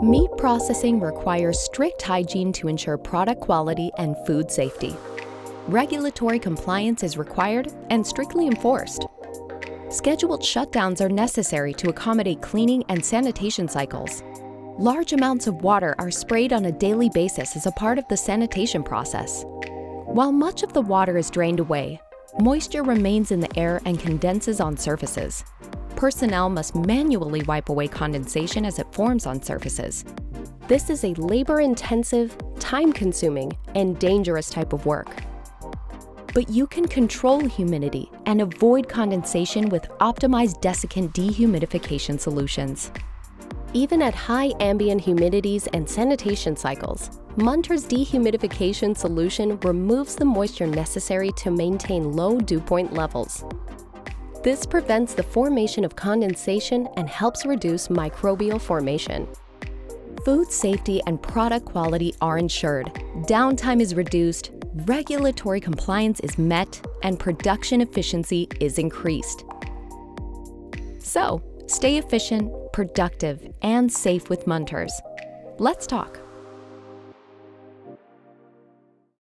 Meat processing requires strict hygiene to ensure product quality and food safety. Regulatory compliance is required and strictly enforced. Scheduled shutdowns are necessary to accommodate cleaning and sanitation cycles. Large amounts of water are sprayed on a daily basis as a part of the sanitation process. While much of the water is drained away, moisture remains in the air and condenses on surfaces. Personnel must manually wipe away condensation as it forms on surfaces. This is a labor-intensive, time-consuming, and dangerous type of work. But you can control humidity and avoid condensation with optimized desiccant dehumidification solutions. Even at high ambient humidities and sanitation cycles, Munter's dehumidification solution removes the moisture necessary to maintain low dew point levels. This prevents the formation of condensation and helps reduce microbial formation. Food safety and product quality are ensured, downtime is reduced, regulatory compliance is met, and production efficiency is increased. So, stay efficient, productive, and safe with Munters. Let's talk.